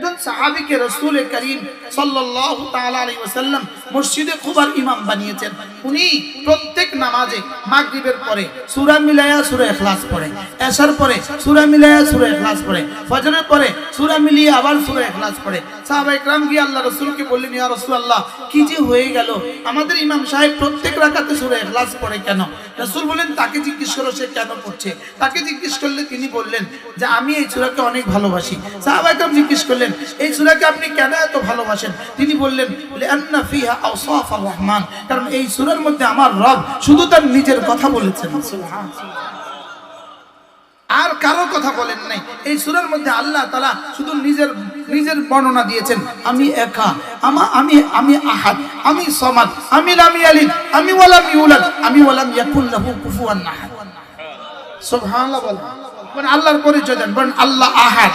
একজন সাহাবীকে রাসূল করিম সাল্লাল্লাহু তাআলা আলাইহি ওয়াসাল্লাম মসজিদে কুবার ইমাম বানিয়েছেন। উনি প্রত্যেক নামাজে মাগরিবের পরে সূরা মিলায়া সূরা ইখলাস পড়ে, এশার পরে সূরা মিলায়া সূরা ইখলাস পড়ে, ফজরের পরে সূরা মিলিয়ে আবার সূরা ইখলাস পড়ে। সাহাবায়ে কেরাম গিয়ে আল্লাহ রাসূলকে বললেন, ইয়া রাসূলুল্লাহ, কি যে হয়ে গেল, আমাদের ইমাম সাহেব প্রত্যেক রাকাতে সূরা ইখলাস পড়ে কেন? রাসূল বলেন, তাকে জিজ্ঞেস করো সে কেন পড়ছে। তাকে জিজ্ঞেস করলে তিনি বললেন যে আমি এই সূরাকে অনেক ভালোবাসি। সাহাবায়ে কেরাম জিজ্ঞেস করলেন, এই সূরাকে আপনি কেন এত ভালোবাসেন? তিনি বললেন, লিআন্না ফিহা আওসাফুর রহমান, কারণ এই সূরার মধ্যে আমার রব শুধু তার নিজের কথা বলেছেন, সুবহানাল্লাহ, আর কারো কথা বলেন নাই। এই সূরার মধ্যে আল্লাহ তাআলা শুধু নিজের বর্ণনা দিয়েছেন, আমি একা, আমি আহাদ, আমি সামাদ, আমি লাম ইয়ালিদ, আমি ওয়ালাম ইউলাদ, আমি ওয়ালাম ইয়াকুল লাহু কুফুয়ান আহাদ। সুবহানাল্লাহ বলেন, মানে আল্লাহর পরিচয় দেন, বলেন আল্লাহ আহাদ।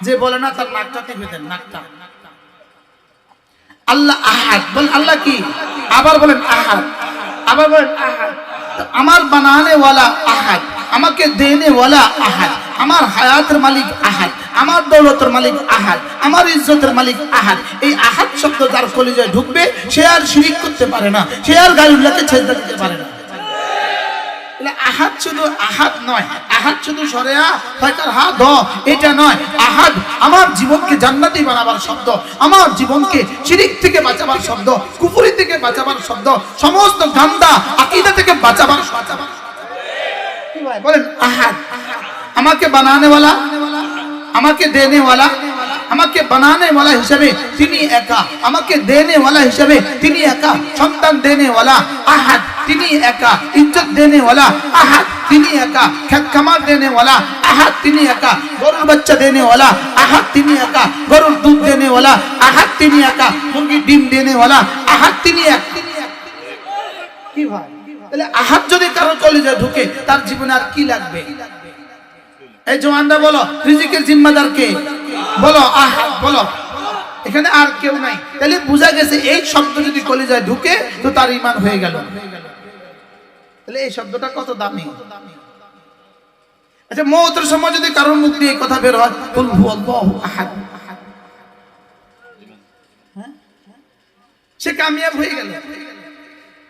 যে বলে না তার নাকটা টিপে দেন, নাকটা। আল্লাহ আহাদ, বলেন আল্লাহ কি? আবার বলেন আহাদ, আবার বলেন আহাদ। আমার বানানে ওয়ালা আহাদ, আমাকে দেনে ওয়ালা আহাদ, আমার হায়াতের মালিক আহাদ, আমার দৌলতের মালিক আহাদ, আমার ইজ্জতের মালিক আহাদ। এই আহাদ শব্দ যার কলিজায় ঢুকবে সে আর শিরিক করতে পারে না, সে আর গায়রুল্লাহকে ছেড়ে দিতে পারে না। আহাদ শুধু আহাদ নয়, আহাদ শুধু সরেয়া ফাইকার হা দ এটা নয়। আহাদ আমার জীবনকে জান্নাতি বানাবার শব্দ, আমার জীবনকে শিরিক থেকে বাঁচাবার শব্দ, কুফরি থেকে বাঁচাবার শব্দ, সমস্ত গান্দা আকীদা থেকে বাঁচাবার শব্দ। কি ভাই বলেন আহাদ। আমাকে বানানে ওয়ালা, আমাকে দেনে ওয়ালা, আমাকে বানানে ওয়ালা হিসেবে তিনি একা, আমাকে দেনে ওয়ালা হিসেবে তিনি একা, সন্তান দেনে ওয়ালা আহাদ তিনি একা, ইজ্জত দেনে ওয়ালা আহাদ তিনি একা, খেত খামার দেনে ওয়ালা আহাদ তিনি একা, গরুর বাচ্চা দেনে ওয়ালা আহাদ তিনি একা, গরুর দুধ দেনে ওয়ালা আহাদ তিনি একা, মুরগির ডিম দেনে ওয়ালা আহাদ তিনি একা। কি ভাই, তাহলে আহাদ যদি কারো কলিজায় ঢুকে তার জীবনে আর কি লাগবে? এই জওয়ানরা বলো, রিজিকের জিম্মাদার কে? বলো আহাদ, বলো। এখানে আর কেউ নাই। তাহলে বোঝা গেছে এই শব্দ যদি কলিজায় ঢুকে তো তার ঈমান হয়ে গেল। তাহলে এই শব্দটা কত দামি। আচ্ছা, মওতের সময় যদি কারোর মুখ দিয়ে কথা বের হয়, কুল হুয়াল্লাহু আহাদ, সে কামিয়াব হয়ে গেল।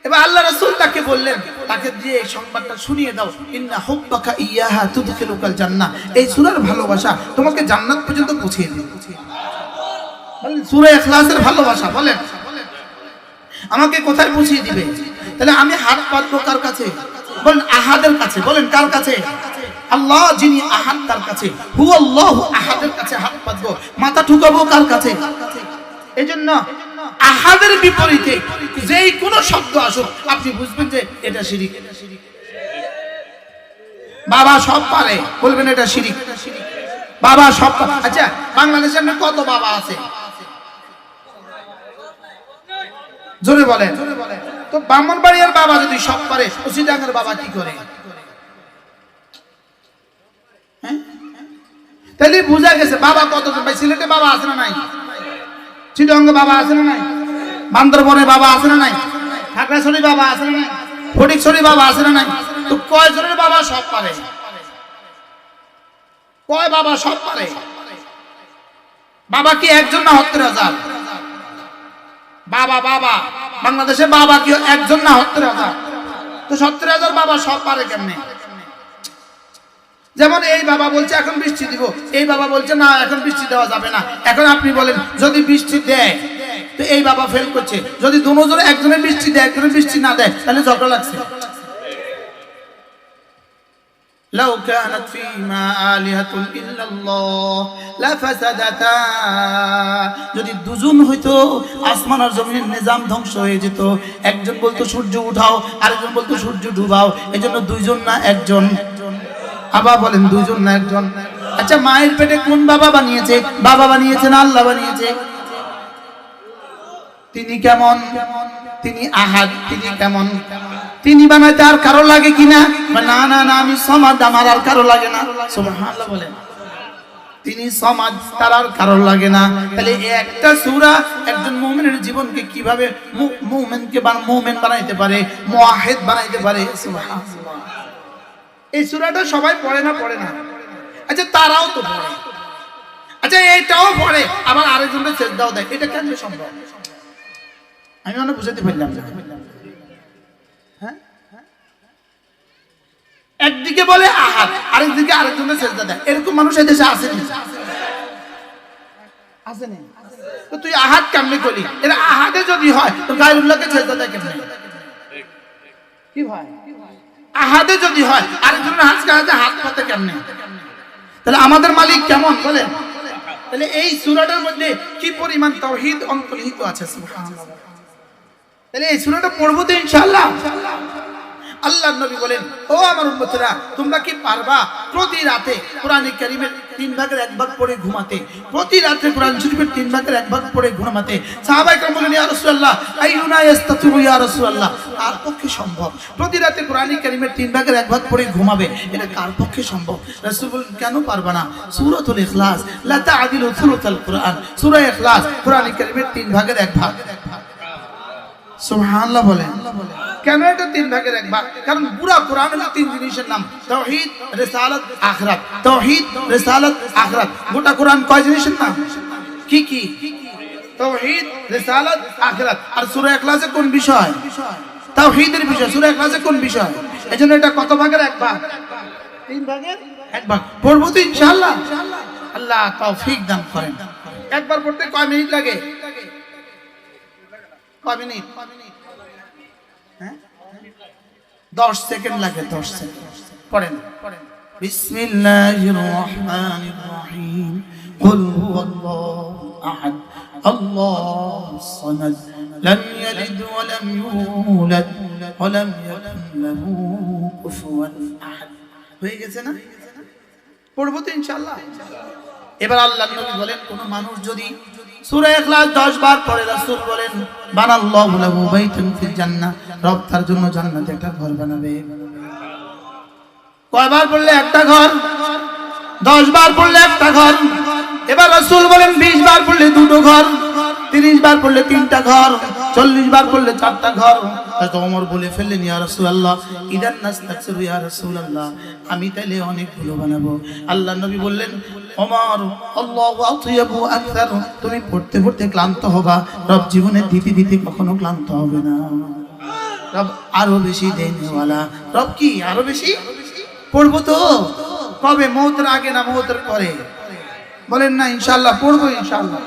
এবার আল্লাহ রাসূল তাকে বললেন, তাকে দিয়ে এই সংবাদটা শুনিয়ে দাও, ইন্না হুব্বাকা ইয়াহা তুদখিলুকাল জান্নাহ, এই সূরার ভালোবাসা তোমাকে জান্নাত পর্যন্ত পৌঁছে দিবে। বলেন সূরা ইখলাসের ভালোবাসা, বলেন আমাকে কোথায় পৌঁছে দিবে? তাহলে আমি হাত পাতবো কার কাছে? বলেন আহাদের কাছে। বলেন কার কাছে? আল্লাহ যিনি আহাদ তার কাছে, হুয়াল্লাহু আহাদের কাছে হাত পাতবো। মাথা ঠুকাবো কার কাছে? এজন্য আহাদের বিপরীতে যেই কোন শব্দ আসুক আপনি বুঝবেন যে এটা শিরিক। বাবা সব পারে, বলবেন এটা শিরিক। বাবা সব। আচ্ছা, বাংলাদেশে কত বাবা আছে? জোরে বলেন। তো ব্রাহ্মণবাড়িয়ার বাবা যদি সব পারে, চিটাগাঙ্গের বাবা কি করে? তাহলে বোঝা গেছে বাবা কতজন। ভাই সিলেটে বাবা আছে না নাই? চিটাগাঙ্গে বাবা আছে না নাই? বান্দরবনে বাবা আছে না নাই? খাগড়াছড়ি বাবা আছে না নাই? ফটিকছড়ি বাবা আছে না নাই? তো কয়জনের বাবা সব পারে? কয় বাবা সব পারে? বাবা কি একজন না ৭০,০০০? বাবা বাবা বাংলাদেশে বাবা কি একজন না ৭০,০০০? তো ৭০,০০০ বাবা সব পারে কেমনে? যেমন এই বাবা বলছে এখন বৃষ্টি দিব, এই বাবা বলছে না এখন বৃষ্টি দেওয়া যাবে না। এখন আপনি বলেন যদি বৃষ্টি দেয় তো এই বাবা ফেল করছে, যদি দুজনে একজনের বৃষ্টি দেয় একজনের বৃষ্টি না দেয় তাহলে ঝগড়া লাগছে। লাউ কানাত ফীমা আলিহাতুন ইল্লাল্লাহ লাফাসাদাতা, যদি দুজন হইতো আসমান আর জমিনের নিজাম ধ্বংস হয়ে যেত। একজন বলতো সূর্য উঠাও, আরেকজন বলতো সূর্য ডুবাও। এজন্য দুইজন না একজন। আবার বলেন দুইজন না একজন। আচ্ছা, মায়ের পেটে কোন বাবা বানিয়েছে? বাবা বানিয়েছে না আল্লাহ বানিয়েছে? তিনি কেমন? তিনি আহাদ। তিনি কেমন? তিনি বানাইতে আর কারো লাগে কিনা? না না না, আমি সমাদ, আমার আর কারো লাগে না। সুবহানাল্লাহ বলেন। তিনি সমাজ, তার আর কারো লাগে না। তাহলে একটা সূরা একজন মুমিনের জীবনকে কিভাবে মুমিন বানাইতে পারে, মুআহিদ বানাইতে পারে। সুবহানাল্লাহ। এই সূরাটা সবাই পড়ে না? পড়ে না। আচ্ছা, তারাও তো পড়ে। আচ্ছা এইটাও পড়ে আবার আরেকজনের সেজদাও দেয়, এটা কেন সম্ভব? আমি মনে বুঝাতে পারলাম না। হ্যাঁ, একদিকে বলে আহাদ, আরেকদিকে আরেকজনের সেজদা দেয়, এরকম মানুষ এই দেশে আসেনি, আসেনি। তো তুই আহাদ কেমনে করলি? এরা আহাদে যদি হয় তো গায়রুল্লাহকে সেজদা দেয় কেমনে? কি ভাই, আহাদে যদি হয় আরেকজনের হাত পাতে কেমনে? তাহলে আমাদের মালিক কেমন বলেন? তাহলে এই সূরাটার মধ্যে কি পরিমাণ তাওহীদ অন্তর্নিহিত আছে, সুবহানাল্লাহ। তাহলে এই সূরাটা পড়বো তো ইনশাআল্লাহ। আল্লাহর নবী বলেন, ও আমার উম্মতেরা, তোমরা কি পারবা প্রতি রাতে কোরআন কারীমের 3 ভাগের 1 ভাগ পড়ে ঘুমাতে? প্রতি রাতে কোরআন শরীফের 3 ভাগের 1 ভাগ পড়ে ঘুমাতে? সাহাবায়ে কেরাম বলেন, ইয়া রাসূলুল্লাহ, আইয়ুনা ইস্তাতিউ ইয়া রাসূলুল্লাহ, কার পক্ষে সম্ভব প্রতি রাতে কোরআন কারীমের 3 ভাগের 1 ভাগ পড়ে ঘুমাবে? এটা কার পক্ষে সম্ভব? রাসূল বলেন, কেন পারবা না? সূরাতুল ইখলাস লা তা'দিলু সুলুসাল কুরআন, সূরা ইখলাস কোরআন কারীমের 3 ভাগের 1 ভাগ। সুবহানাল্লাহ বলেন। কেন এটা 3 ভাগের 1 ভাগ? কারণ পুরো কোরআন হলো 3 জিনিসের নাম, তাওহীদ, রিসালাত, আখিরাত। তাওহীদ, রিসালাত, আখিরাত। গোটা কোরআন কয় জিনিসের নাম? কি কি? তাওহীদ, রিসালাত, আখিরাত। আর সূরা ইখলাসে কোন বিষয়? তাওহীদের বিষয়। সূরা ইখলাসে কোন বিষয়? এজন্য এটা কত ভাগের 1 ভাগ? 3 ভাগের 1 ভাগ। পড়বো তো ইনশাআল্লাহ। আল্লাহ তৌফিক দান করেন। একবার পড়তে কয় মিনিট লাগে? কয় মিনিট? 10 সেকেন্ড লাগে, 10 সেকেন্ড। পড়েন। বিসমিল্লাহির রহমানির রহিম। কুল হুয়াল্লাহু আহাদ, আল্লাহুস সামাদ, লাম ইয়ালিদ ওয়া লাম ইউলাদ ওয়া লাম ইয়াকুল লাহু কুফুয়ান আহাদ। হয়ে গেছে না? পড়বো তো ইনশাআল্লাহ। এবার আল্লাহর নবী বলেন, কোন মানুষ যদি সূরা ইখলাস 10 বার পড়ে, রাসূল বলেন, বানাল্লাহু লাহু বাইতান ফিল জান্নাহ, রব তার জন্য জান্নাতে একটা ঘর বানাবে। কয়বার পড়লে একটা ঘর? 10 বার পড়লে একটা ঘর। এবার রাসূল বলেন 20 বার পড়লে দুটো ঘর, 30 বার পড়লে 3টা ঘর, 40 বার পড়লে 4টা ঘর। হযরত ওমর বলে ফেললেন, ইয়া রাসূলুল্লাহ, ইদান নাস্তাকসিরু ইয়া রাসূলুল্লাহ, আমি তাইলে অনেকগুলো বানাবো। আল্লাহর নবী বললেন, ওমর, আল্লাহু আতিয়াবু আকসার, তুমি পড়তে পড়তে ক্লান্ত হবা, রব জীবনে দিতে দিতে কখনো ক্লান্ত হবে না। রব আরো বেশি দেনওয়ালা। রব কি আরো বেশি? পড়বো তো। কবে? মওতের আগে না মওতের পরে? বলেন না ইনশাআল্লাহ। পড়বো ইনশাআল্লাহ।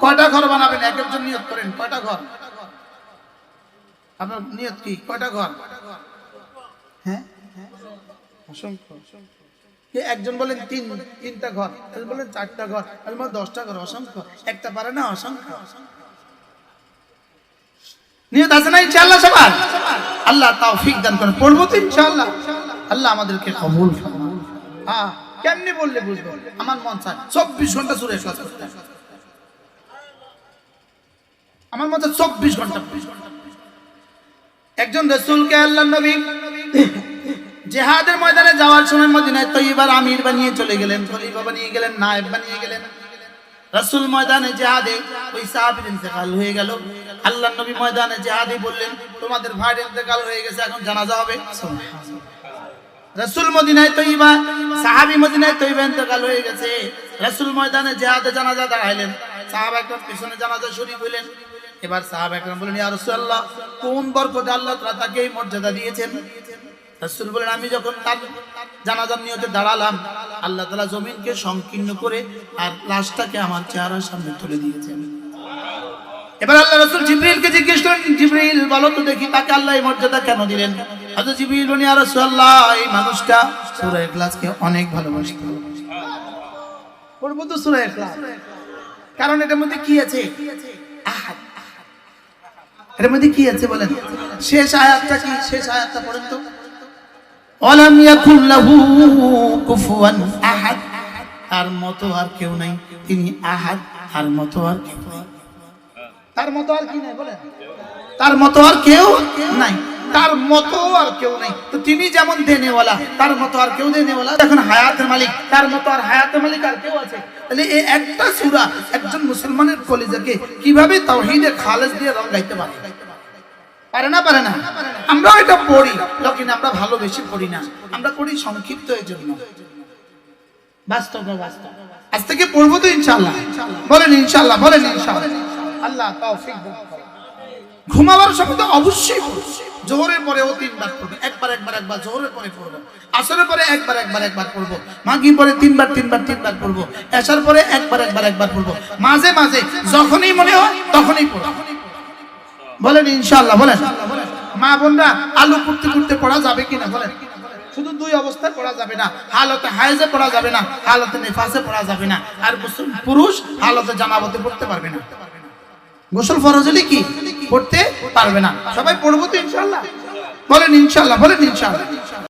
কয়টা ঘর বানাবেন? এক একজন নিয়ত করেন। কয়টা ঘর? আপনার নিয়ত কি? কয়টা ঘর? হ্যাঁ, অসংখ্য। একজন বলেন 3টা ঘর, একজন বলেন 4টা ঘর, একজন বলেন 10টা ঘর। অসংখ্য। একটা পারে না? অসংখ্য। নিয়ত আছে না ইনশাআল্লাহ সবার? আল্লাহ তৌফিক দান করেন। পড়বো তো ইনশাআল্লাহ। আল্লাহ আমাদেরকে কবুল ফরমান। হ্যাঁ, কেমনে বললে বুঝবো? আমার মন চায় 24 ঘন্টা সূরা ইখলাস পড়তে। আমার মন চায় 24 ঘন্টা। একজন রাসূলকে আল্লাহর নবী জিহাদের ময়দানে যাওয়ার সময় মদিনায় তয়্যিবার আমির বানিয়ে চলে গেলেন, খলিফা বানিয়ে গেলেন, নায়েব বানিয়ে গেলেন। রাসূল ময়দানে জিহাদে ওই সাহাবীর ইন্তেকাল হয়ে গেল। আল্লাহর নবী ময়দানে জিহাদে বললেন, তোমাদের ভাইয়ের ইন্তেকাল হয়ে গেছে, এখন জানাজা হবে। রাসূল মদিনায় তয়্যিবা, সাহাবী মদিনায় তয়্যিবা ইন্তেকাল হয়ে গেছে। রাসূল ময়দানে জিহাদে জানাজা দাঁড়াইলেন, সাহাবা একদম পিছনে জানাজা শরীক হইলেন। এবার সাহাবা একরাম বলেন, ইয়া রাসূলুল্লাহ, কোন বরকতে আল্লাহ তাআলা তাকে এই মর্যাদা দিয়েছেন? রাসূল বলেন, আমি যখন তার জানাজার নিয়তে দাঁড়ালাম, আল্লাহ তাআলা জমিনকে সংকীর্ণ করে আর লাশটাকে আমার চেহারার সামনে তুলে দিয়েছেন। এবার আল্লাহ রাসূল জিবরিলকে জিজ্ঞেস করেন, জিবরিল বলো তো দেখি, তাকে আল্লাহ এই মর্যাদা কেন দিলেন? হযরত জিবরিল বলেন, ইয়া রাসূলুল্লাহ, এই মানুষটা সূরা ইখলাসকে অনেক ভালোবাসত। পড়বো তো সূরা ইখলাস, কারণ এটার মধ্যে কি আছে? আহাদ। এর মধ্যে কি আছে বলেন? শেষ আয়াতটা কি? শেষ আয়াতটা পড়েন তো। ওয়ালাম ইয়াকুল লাহু কুফুয়ান আহাদ, তার মতো আর কেউ নাই। তিনি আহাদ, তার মতো আর কেউ নাই। তার মতো আর কি নাই বলেন? তার মতো আর কেউ নাই। তার মতো আর কেউ নাই। তো তিনি যেমন দেনেওয়ালা, তার মতো আর কেউ দেনেওয়ালা। এখন হায়াতের মালিক, তার মতো আর হায়াতের মালিক আর কেউ আছে? তাহলে এই একটা সূরা একজন মুসলমানের কলিজাকে কিভাবে তাওহীদে খালেস দিয়ে রঙাইতে পারে? পারে না? পারে না? আমরা এটা পড়ি, কিন্তু আমরা ভালোবেসে পড়ি না। আমরা পড়ি সংক্ষিপ্ত এর জন্য। বাস্তব। আজ থেকে পড়বো তো ইনশাআল্লাহ, বলেন ইনশাআল্লাহ, বলেন ইনশাআল্লাহ। আল্লাহ তৌফিক দান করেন। ঘুমাবার সময় তো অবশ্যই জোহরের পরেও 3 বার পড়বো, একবার জোহরের পরে পড়বো, আসরের পরে একবার পড়বো, মাগরিব পরে 3 বার পড়বো, এশার পরে একবার পড়বো, মাঝে মাঝে যখনই মনে হয় তখনই পড়বো, বলেন ইনশাআল্লাহ, বলেন। মা বোনরা আলু কুটতে পড়া যাবে কিনা বলেন? শুধু 2 অবস্থায় পড়া যাবে না, হালতে হায়েজে পড়া যাবে না, হালতে নিফাসে পড়া যাবে না, আর পুরুষ হালতে জানাবতে পড়তে পারবে না। গোসল ফরজ হলে কি পড়তে পারবে না। সবাই পড়বো তো ইনশাআল্লাহ, বলেন ইনশাআল্লাহ, বলেন ইনশাআল্লাহ।